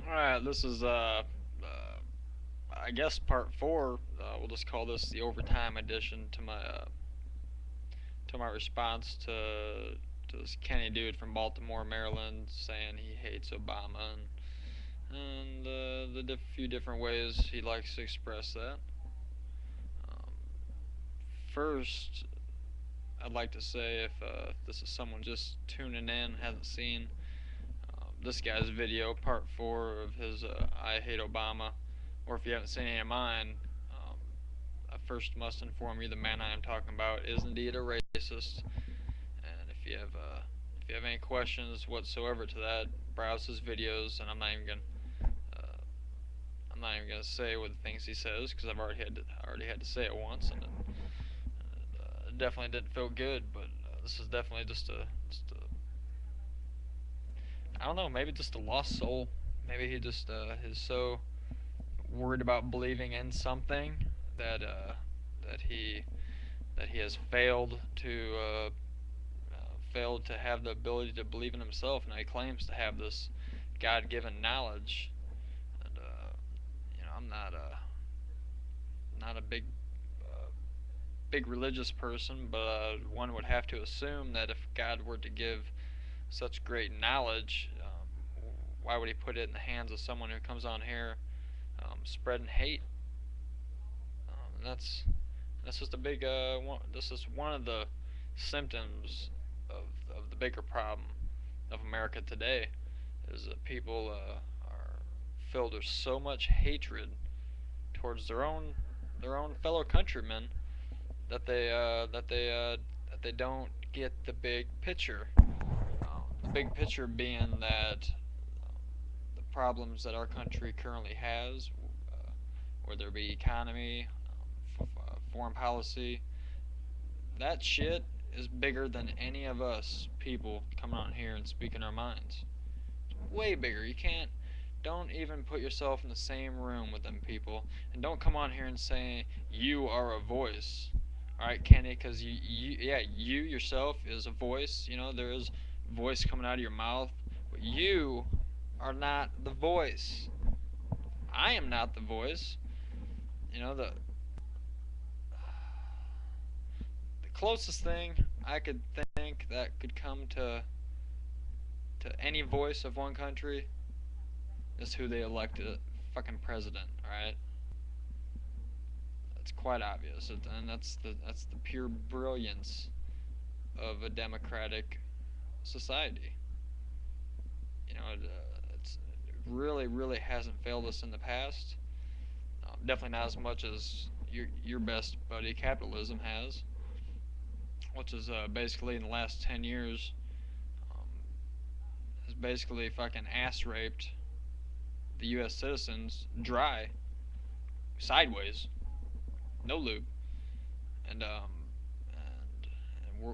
Alright, this is I guess part four. We'll just call this the overtime edition to my response to this Kenny dude from Baltimore, Maryland, saying he hates Obama and the few different ways he likes to express that. Um, First, I'd like to say if this is someone just tuning in, hasn't seen this guy's video, part four of his I Hate Obama, or if you haven't seen any of mine, um, I first must inform you the man I am talking about is indeed a racist. And if you have any questions whatsoever to that, browse his videos, and uh, I'm not even gonna say what the things he says because I already had to say it once, and it definitely didn't feel good. But this is definitely just a I don't know, maybe just a lost soul. Maybe he just is so worried about believing in something that that he that he has failed to have the ability to believe in himself. Now he claims to have this God-given knowledge, and I'm not a big religious person, but one would have to assume that if God were to give such great knowledge, why would he put it in the hands of someone who comes on here spreading hate? And that's just a big one. This is one of the symptoms of the bigger problem of America today is that people are filled with so much hatred towards their own fellow countrymen that they don't get the big picture. The big picture being that the problems that our country currently has, whether it be economy, foreign policy, that shit is bigger than any of us people coming on here and speaking our minds. It's way bigger. You can't. Don't even put yourself in the same room with them people, and don't come on here and say you are a voice. All right, Kenny, because you yourself is a voice. You know there is voice coming out of your mouth, but you are not the voice. I am not the voice. You know the closest thing I could think that could come to any voice of one country is who they elected fucking president. All right, it's quite obvious, and that's the pure brilliance of a democratic society. It really hasn't failed us in the past. Definitely not as much as your best buddy capitalism has, which is basically in the last 10 years um, has basically fucking ass raped the U.S. citizens dry, sideways, no lube, and we're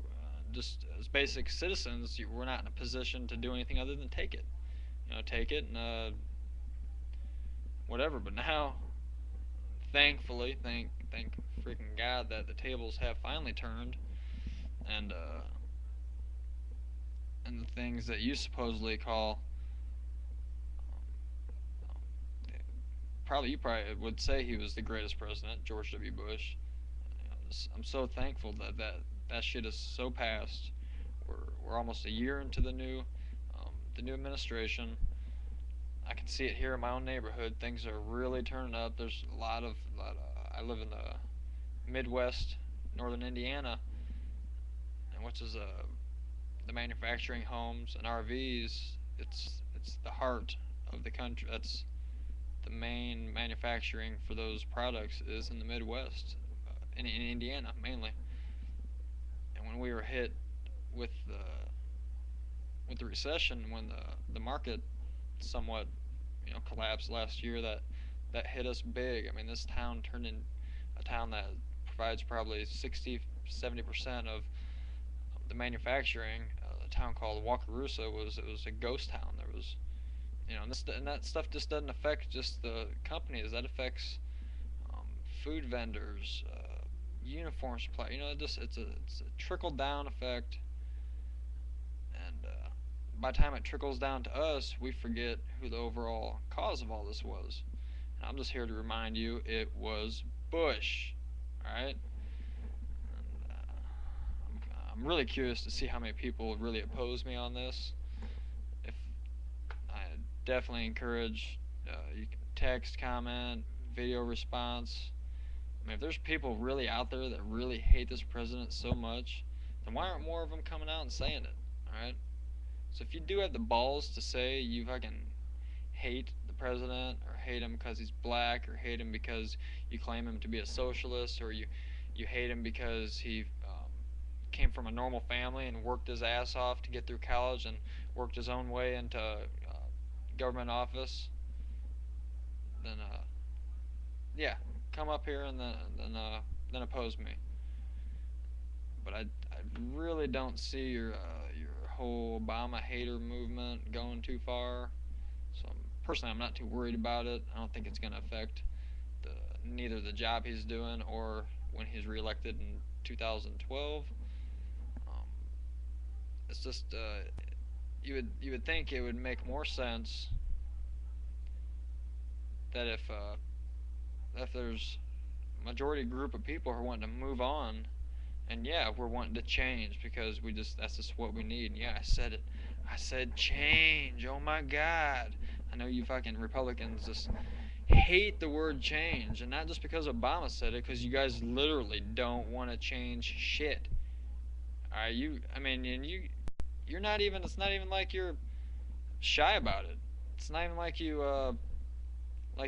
just as basic citizens, we're not in a position to do anything other than take it. Take it and whatever. But now, thankfully, thank freaking God that the tables have finally turned, and the things that you supposedly call you probably would say he was the greatest president, George W. Bush. I'm so thankful that shit is so past. We're almost a year into the new administration. I can see it here in my own neighborhood. Things are really turning up. There's I live in the Midwest, northern Indiana, and which is the manufacturing homes and RVs. It's the heart of the country. That's the main manufacturing for those products is in the Midwest, in Indiana mainly. And when we were hit with the recession, when the market somewhat collapsed last year, that hit us big. I mean, this town turned in a town that provides probably 60-70% of the manufacturing. A town called Wakarusa was a ghost town. There was and that stuff just doesn't affect just the companies. That affects um, food vendors, uniform supply. It's a trickle down effect, and by the time it trickles down to us, we forget who the overall cause of all this was. And I'm just here to remind you it was Bush. Alright? I'm really curious to see how many people really oppose me on this. If I definitely encourage you can text, comment, video response. I mean, if there's people really out there that really hate this president so much, then why aren't more of them coming out and saying it? All right. So if you do have the balls to say you fucking hate the president, or hate him because he's black, or hate him because you claim him to be a socialist, or you hate him because he came from a normal family and worked his ass off to get through college and worked his own way into government office, then yeah, come up here and then oppose me. But I really don't see your whole Obama hater movement going too far. So personally, I'm not too worried about it. I don't think it's going to affect the neither the job he's doing or when he's reelected in 2012. Um, it's just you would think it would make more sense that if there's a majority group of people who are wanting to move on, and yeah, we're wanting to change because that's just what we need. And yeah, I said it. I said change. Oh my god. I know you fucking Republicans just hate the word change, and not just because Obama said it, because you guys literally don't want to change shit. All right, I mean, and you're not even. It's not even like you're shy about it. It's not even like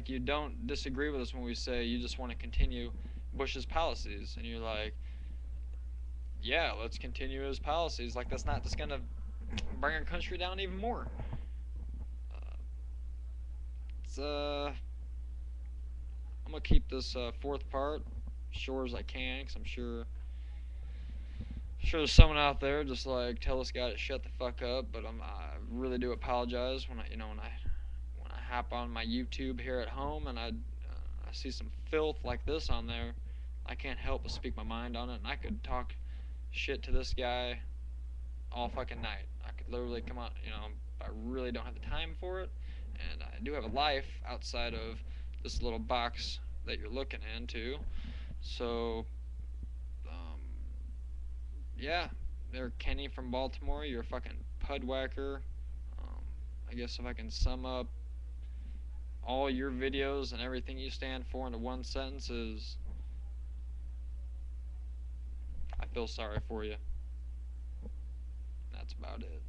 you don't disagree with us when we say you just want to continue Bush's policies, and you're like, yeah, let's continue his policies. Like that's not just gonna bring our country down even more. Uh, it's I'm gonna keep this fourth part short as I can, because I'm sure there's someone out there just like tell this guy to shut the fuck up. But I really do apologize when I hop on my YouTube here at home and I see some filth like this on there. I can't help but speak my mind on it, and I could talk shit to this guy all fucking night. I could literally come on, I really don't have the time for it, and I do have a life outside of this little box that you're looking into. So, um, yeah, there, Kenny from Baltimore, you're a fucking pudwhacker. Um, I guess if I can sum up all your videos and everything you stand for into one sentence is, I feel sorry for you. That's about it.